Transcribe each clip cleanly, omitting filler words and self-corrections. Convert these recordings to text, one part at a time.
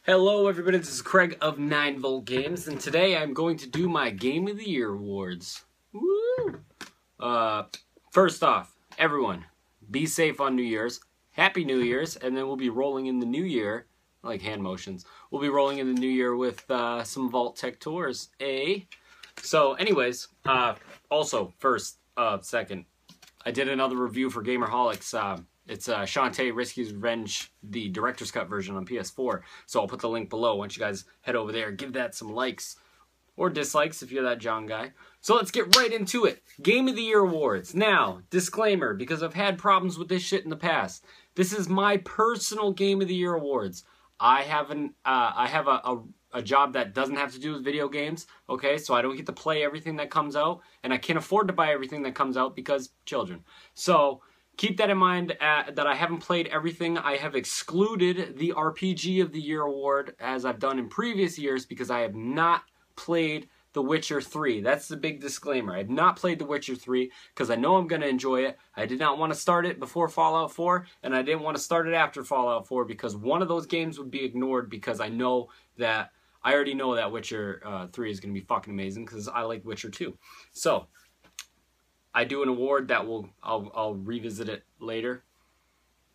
Hello everybody, this is Craig of 9 Volt Games, and today I'm going to do my Game of the Year awards. Woo! First off, everyone, be safe on New Year's. Happy New Year's, and then we'll be rolling in the new year, like hand motions, we'll be rolling in the new year with some Vault Tech Tours, eh? So anyways, second, I did another review for Gamerholics. It's Shantae Risky's Revenge, the Director's Cut version on PS4. So I'll put the link below. Once you guys head over there, give that some likes. Or dislikes if you're that John guy. So let's get right into it. Game of the Year awards. Now, disclaimer, because I've had problems with this shit in the past. This is my personal Game of the Year awards. I have a job that doesn't have to do with video games, okay? So I don't get to play everything that comes out. And I can't afford to buy everything that comes out because children. So keep that in mind that I haven't played everything. I have excluded the RPG of the Year award as I've done in previous years because I have not played The Witcher 3. That's the big disclaimer. I have not played The Witcher 3 because I know I'm going to enjoy it. I did not want to start it before Fallout 4, and I didn't want to start it after Fallout 4 because one of those games would be ignored because I already know that Witcher 3 is going to be fucking amazing because I like Witcher 2. So I do an award that I'll revisit it later,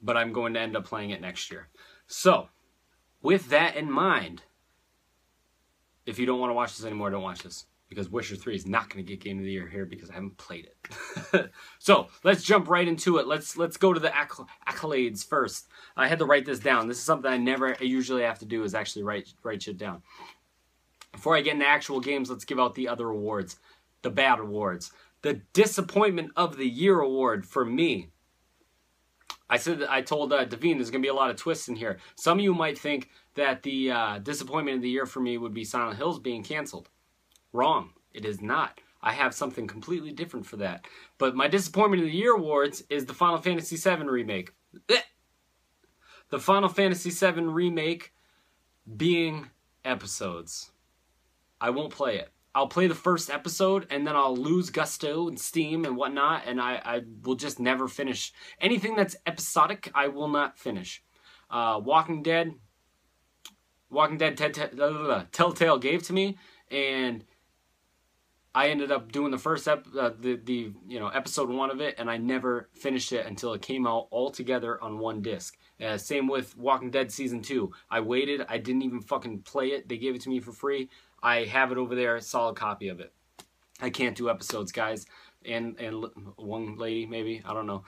but I'm going to end up playing it next year. So, with that in mind, if you don't want to watch this anymore, don't watch this. Because Witcher 3 is not going to get Game of the Year here because I haven't played it. So, let's jump right into it. Let's go to the accolades first. I had to write this down. This is something I usually have to do is actually write shit down. Before I get into actual games, let's give out the other awards. The bad awards. The Disappointment of the Year award for me. I told Devine there's going to be a lot of twists in here. Some of you might think that the Disappointment of the Year for me would be Silent Hill's being canceled. Wrong. It is not. I have something completely different for that. But my Disappointment of the Year awards is the Final Fantasy VII Remake. The Final Fantasy VII Remake being episodes. I won't play it. I'll play the first episode, and then I'll lose gusto and steam and whatnot, and I will just never finish. Anything that's episodic, I will not finish. Walking Dead Telltale gave to me, and I ended up doing the first episode 1 of it, and I never finished it until it came out all together on one disc. Same with Walking Dead Season 2. I waited. I didn't even fucking play it. They gave it to me for free. I have it over there, a solid copy of it. I can't do episodes, guys, and one lady maybe, I don't know.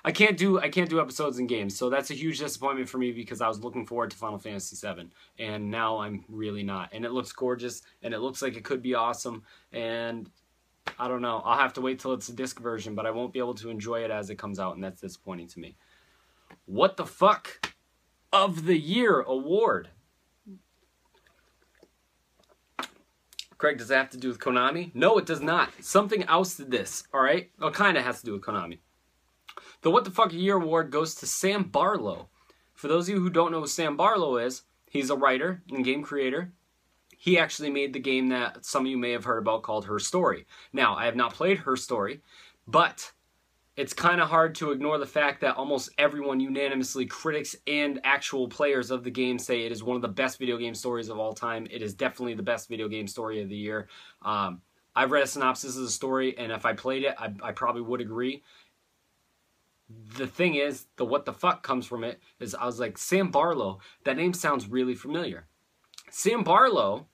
I can't do episodes in games, so that's a huge disappointment for me because I was looking forward to Final Fantasy VII, and now I'm really not. And it looks gorgeous, and it looks like it could be awesome, and I don't know. I'll have to wait till it's a disc version, but I won't be able to enjoy it as it comes out, and that's disappointing to me. What the fuck of the Year award? Craig, does that have to do with Konami? No, it does not. Something ousted this, alright? Well, it kind of has to do with Konami. The What the Fuck of the Year award goes to Sam Barlow. For those of you who don't know who Sam Barlow is, he's a writer and game creator. He actually made the game that some of you may have heard about called Her Story. Now, I have not played Her Story, but it's kind of hard to ignore the fact that almost everyone unanimously, critics and actual players of the game, say it is one of the best video game stories of all time. It is definitely the best video game story of the year. I've read a synopsis of the story, and if I played it, I probably would agree. The thing is, the what the fuck comes from it is I was like, Sam Barlow, that name sounds really familiar. Sam Barlow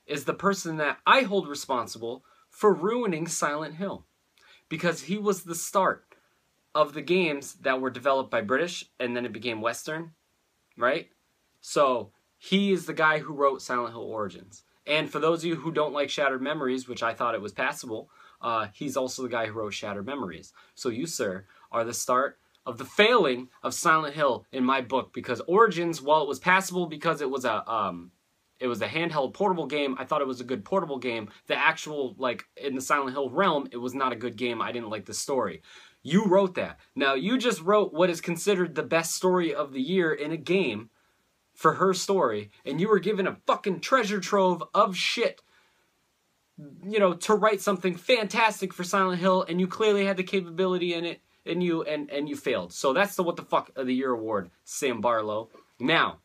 is the person that I hold responsible for ruining Silent Hill. Because he was the start of the games that were developed by British, and then it became Western, right? So, he is the guy who wrote Silent Hill Origins. And for those of you who don't like Shattered Memories, which I thought it was passable, he's also the guy who wrote Shattered Memories. So you, sir, are the start of the failing of Silent Hill in my book, because Origins, while it was passable because it was a handheld portable game, I thought it was a good portable game. The actual, like, in the Silent Hill realm, it was not a good game. I didn't like the story. You wrote that. Now, you just wrote what is considered the best story of the year in a game for Her Story, and you were given a fucking treasure trove of shit, you know, to write something fantastic for Silent Hill, and you clearly had the capability in it, and you failed. So that's the What the Fuck of the Year award, Sam Barlow. Now,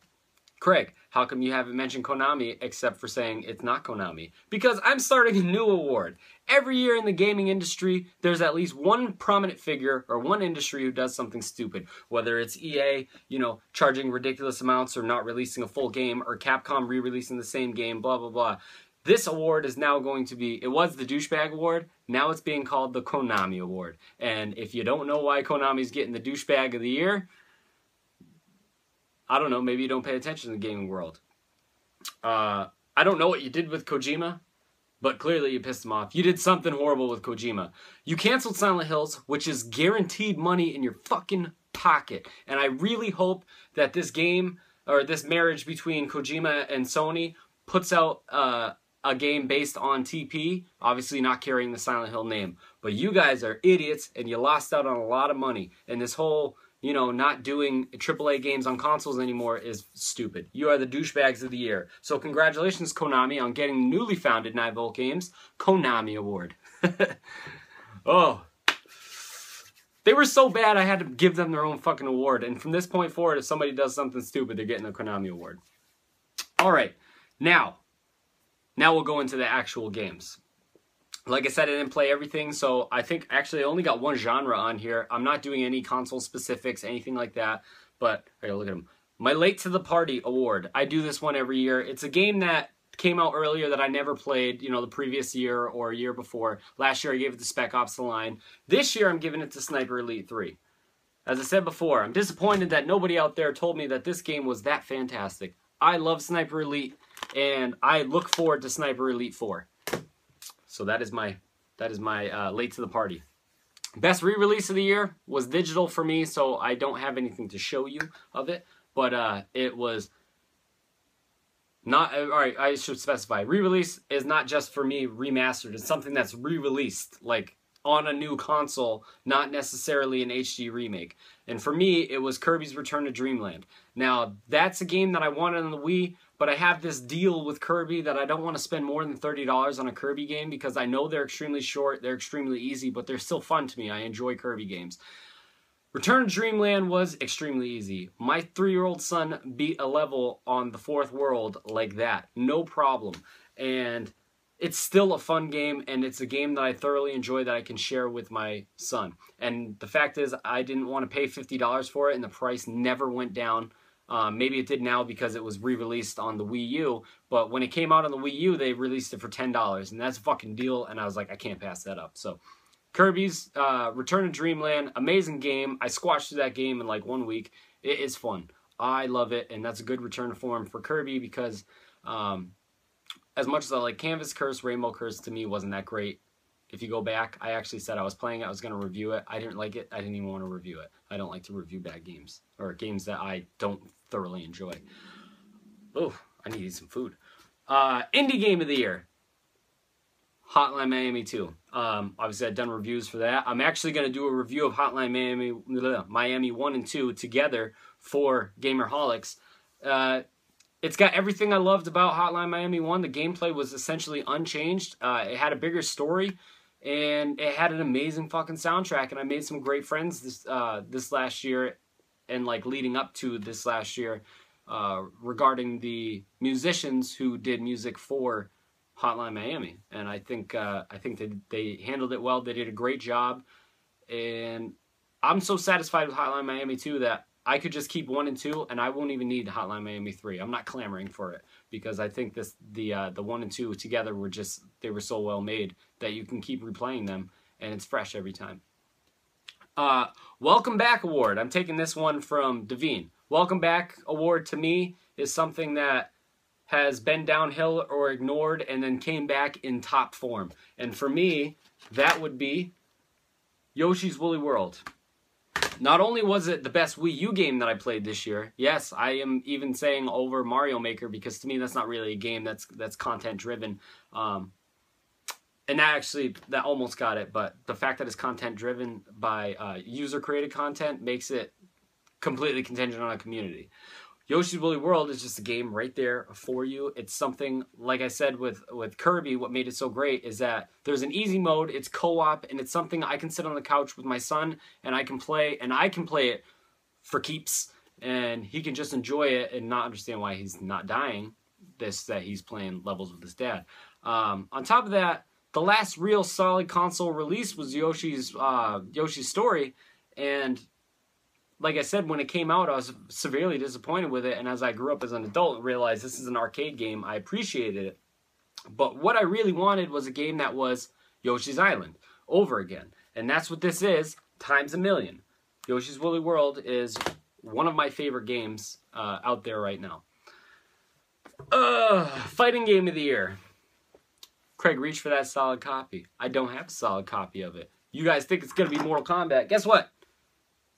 Craig, how come you haven't mentioned Konami except for saying it's not Konami? Because I'm starting a new award. Every year in the gaming industry, there's at least one prominent figure or one industry who does something stupid. Whether it's EA, you know, charging ridiculous amounts or not releasing a full game, or Capcom re-releasing the same game, blah, blah, blah. This award is now going to be, it was the Douchebag Award, now it's being called the Konami Award. And if you don't know why Konami's getting the Douchebag of the Year, I don't know, maybe you don't pay attention to the gaming world. I don't know what you did with Kojima, but clearly you pissed him off. You did something horrible with Kojima. You canceled Silent Hills, which is guaranteed money in your fucking pocket. And I really hope that this game, or this marriage between Kojima and Sony, puts out a game based on TP, obviously not carrying the Silent Hill name. But you guys are idiots, and you lost out on a lot of money. And this whole, you know, not doing AAA games on consoles anymore is stupid. You are the douchebags of the year. So congratulations, Konami, on getting newly founded 9Volt Games Konami Award. Oh. They were so bad I had to give them their own fucking award. And from this point forward, if somebody does something stupid, they're getting a Konami Award. Alright, now we'll go into the actual games. Like I said, I didn't play everything, so I think actually I only got one genre on here. I'm not doing any console specifics, anything like that, but I gotta look at them. My Late to the Party Award. I do this one every year. It's a game that came out earlier that I never played, you know, the previous year or year before. Last year I gave it to Spec Ops: The Line. This year I'm giving it to Sniper Elite 3. As I said before, I'm disappointed that nobody out there told me that this game was that fantastic. I love Sniper Elite, and I look forward to Sniper Elite 4. So that is my Late to the Party. Best re-release of the year was digital for me, so I don't have anything to show you of it. But it was not, alright, I should specify. Re-release is not just for me remastered. It's something that's re-released, like on a new console, not necessarily an HD remake. And for me, it was Kirby's Return to Dreamland. Now, that's a game that I wanted on the Wii, but I have this deal with Kirby that I don't want to spend more than $30 on a Kirby game because I know they're extremely short, they're extremely easy, but they're still fun to me. I enjoy Kirby games. Return to Dreamland was extremely easy. My 3-year-old son beat a level on the 4th world like that. No problem. And it's still a fun game, and it's a game that I thoroughly enjoy that I can share with my son. And the fact is, I didn't want to pay $50 for it, and the price never went down. Maybe it did now because it was re-released on the Wii U, but when it came out on the Wii U, they released it for $10, and that's a fucking deal, and I was like, I can't pass that up. So, Kirby's Return to Dreamland, amazing game. I squashed through that game in like 1 week. It is fun. I love it, and that's a good return to form for Kirby because as much as I like Canvas Curse, Rainbow Curse to me wasn't that great. If you go back, I actually said I was playing it, I was going to review it. I didn't like it. I didn't even want to review it. I don't like to review bad games, or games that I don't thoroughly enjoy. Oh, I need to eat some food. Indie Game of the Year. Hotline Miami 2. Obviously, I've done reviews for that. I'm actually going to do a review of Hotline Miami 1 and 2 together for Gamerholics. It's got everything I loved about Hotline Miami 1. The gameplay was essentially unchanged. It had a bigger story, and it had an amazing fucking soundtrack, and I made some great friends this last year, and like leading up to this last year, regarding the musicians who did music for Hotline Miami. And I think that they handled it well. They did a great job, and I'm so satisfied with Hotline Miami 2 that I could just keep 1 and 2, and I won't even need Hotline Miami 3. I'm not clamoring for it because I think the 1 and 2 together were they were so well made that you can keep replaying them, and it's fresh every time. Welcome Back Award. I'm taking this one from Devine. Welcome Back Award to me is something that has been downhill or ignored and then came back in top form. And for me, that would be Yoshi's Woolly World. Not only was it the best Wii U game that I played this year, yes, I am even saying over Mario Maker because to me that's not really a game that's content driven. And that almost got it, but the fact that it's content driven by user created content makes it completely contingent on a community. Yoshi's Woolly World is just a game right there for you. It's something, like I said with Kirby, what made it so great is that there's an easy mode, it's co-op, and it's something I can sit on the couch with my son, and I can play it for keeps. and he can just enjoy it and not understand why he's not dying. That he's playing levels with his dad. On top of that, the last real solid console release was Yoshi's Story, and like I said, when it came out, I was severely disappointed with it, and as I grew up as an adult and realized this is an arcade game, I appreciated it. But what I really wanted was a game that was Yoshi's Island over again, and that's what this is, times a million. Yoshi's Woolly World is one of my favorite games out there right now. Fighting game of the year. Craig, reach for that solid copy. I don't have a solid copy of it. You guys think it's going to be Mortal Kombat. Guess what?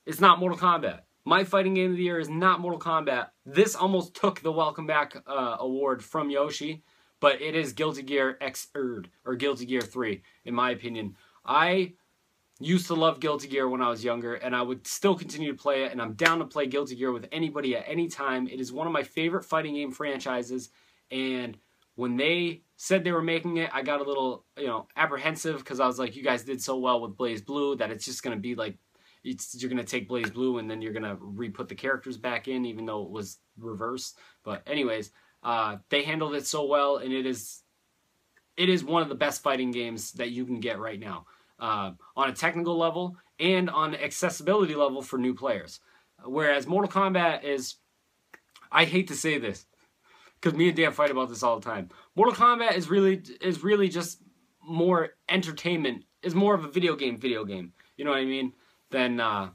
It's not Mortal Kombat. My fighting game of the year is not Mortal Kombat. This almost took the Welcome Back award from Yoshi, but it is Guilty Gear Xrd, or Guilty Gear 3, in my opinion. I used to love Guilty Gear when I was younger, and I would still continue to play it, and I'm down to play Guilty Gear with anybody at any time. It is one of my favorite fighting game franchises, and when they said they were making it, I got a little, apprehensive, because I was like, you guys did so well with Blaze Blue that it's just going to be like, you're going to take Blaze Blue and then you're going to re-put the characters back in, even though it was reversed. But anyways, they handled it so well, and it is one of the best fighting games that you can get right now. On a technical level and on accessibility level for new players. Whereas Mortal Kombat is, I hate to say this, because me and Dan fight about this all the time. Mortal Kombat is really just more entertainment, is more of a video game, you know what I mean, than the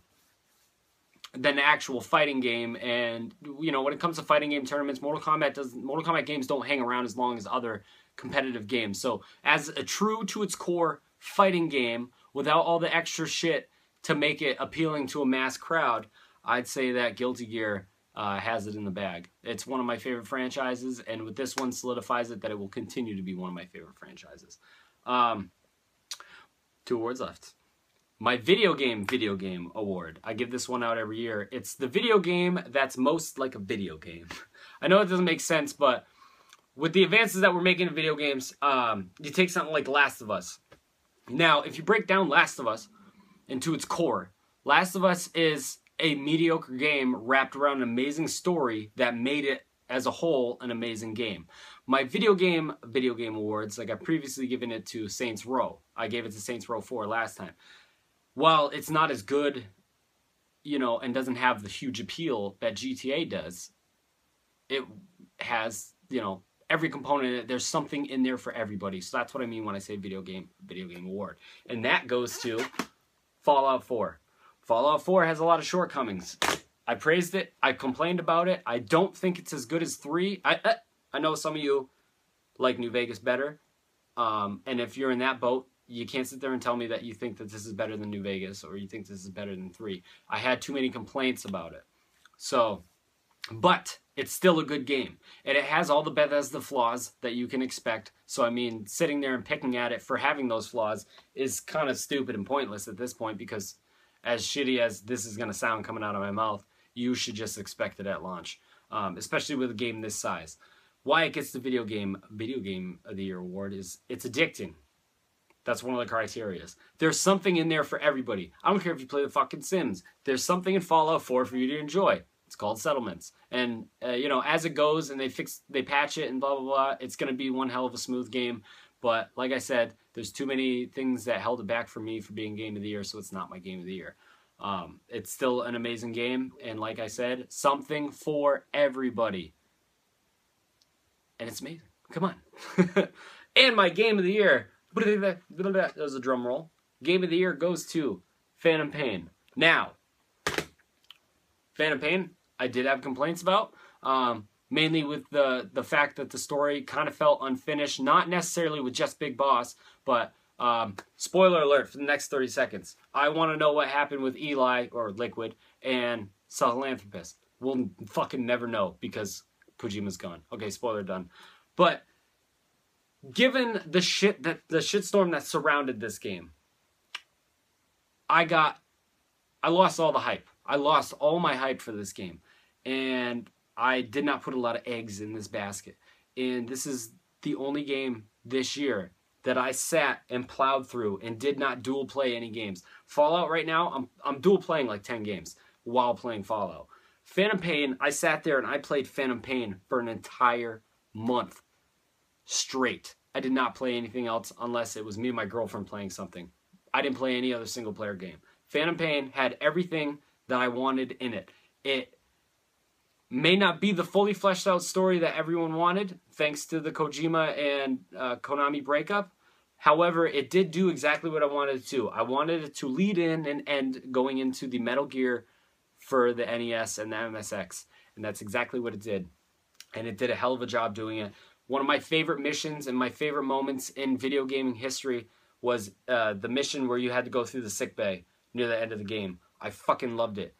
actual fighting game. And, when it comes to fighting game tournaments, Mortal Kombat games don't hang around as long as other competitive games. So as a true to its core fighting game without all the extra shit to make it appealing to a mass crowd, I'd say that Guilty Gear has it in the bag. It's one of my favorite franchises, and with this one solidifies it that it will continue to be one of my favorite franchises. 2 awards left. My video game award. I give this one out every year. It's the video game that's most like a video game. I know it doesn't make sense, but with the advances that we're making in video games, you take something like Last of Us. Now, if you break down Last of Us into its core, Last of Us is a mediocre game wrapped around an amazing story that made it, as a whole, an amazing game. My video game awards, like I've previously given it to Saints Row. I gave it to Saints Row 4 last time. While it's not as good, and doesn't have the huge appeal that GTA does, it has, every component in it, there's something in there for everybody. So that's what I mean when I say video game award. And that goes to Fallout 4. Fallout 4 has a lot of shortcomings. I praised it. I complained about it. I don't think it's as good as 3. I know some of you like New Vegas better. And if you're in that boat, you can't sit there and tell me that you think that this is better than New Vegas or you think this is better than 3. I had too many complaints about it. So, but it's still a good game. And it has all the Bethesda flaws that you can expect. So, I mean, sitting there and picking at it for having those flaws is kind of stupid and pointless at this point, because as shitty as this is going to sound coming out of my mouth, you should just expect it at launch, especially with a game this size. Why it gets the video game of the year award is it's addicting. That's one of the criteria. There's something in there for everybody. I don't care if you play the fucking Sims. There's something in Fallout 4 for you to enjoy. It's called settlements. And, as it goes and they patch it and blah, blah, blah, it's going to be one hell of a smooth game. But like I said, there's too many things that held it back for me for being game of the year, so it's not my game of the year. It's still an amazing game. And like I said, something for everybody. And it's amazing. Come on. And my game of the year... That was a drum roll. Game of the year goes to Phantom Pain. Now, Phantom Pain, I did have complaints about, mainly with the fact that the story kind of felt unfinished, not necessarily with just Big Boss, but spoiler alert for the next 30 seconds. I want to know what happened with Eli, or Liquid, and Sahelanthropus. We'll fucking never know because Kojima's gone. Okay, spoiler done. But given the shitstorm that surrounded this game, I lost all the hype. I lost all my hype for this game. And I did not put a lot of eggs in this basket. And this is the only game this year that I sat and plowed through and did not dual play any games. Fallout right now, I'm dual playing like 10 games while playing Fallout. Phantom Pain, I sat there and I played Phantom Pain for an entire month straight. I did not play anything else unless it was me and my girlfriend playing something. I didn't play any other single player game. Phantom Pain had everything that I wanted in it. It may not be the fully fleshed out story that everyone wanted, thanks to the Kojima and Konami breakup. However, it did do exactly what I wanted it to. I wanted it to lead in and end going into the Metal Gear for the NES and the MSX. And that's exactly what it did. And it did a hell of a job doing it. One of my favorite missions and my favorite moments in video gaming history was the mission where you had to go through the sickbay near the end of the game. I fucking loved it.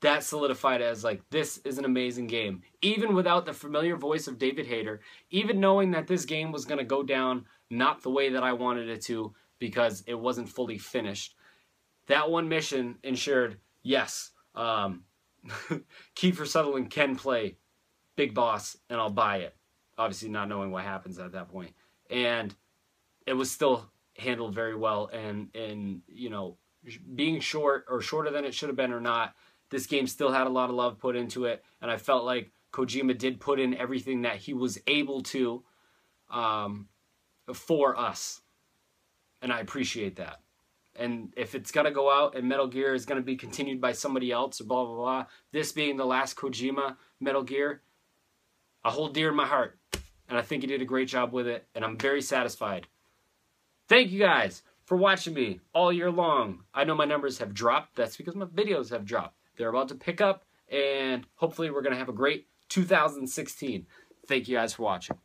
That solidified it as like, this is an amazing game. Even without the familiar voice of David Hayter, even knowing that this game was going to go down not the way that I wanted it to because it wasn't fully finished. That one mission ensured, yes, Kiefer Sutherland can play Big Boss and I'll buy it. Obviously not knowing what happens at that point. And it was still handled very well. And you know, being short or shorter than it should have been or not, this game still had a lot of love put into it. And I felt like Kojima did put in everything that he was able to for us. And I appreciate that. And if it's going to go out and Metal Gear is going to be continued by somebody else or blah, blah, blah, this being the last Kojima Metal Gear, I hold dear in my heart. And I think he did a great job with it. And I'm very satisfied. Thank you guys for watching me all year long. I know my numbers have dropped. That's because my videos have dropped. They're about to pick up. And hopefully we're going to have a great 2016. Thank you guys for watching.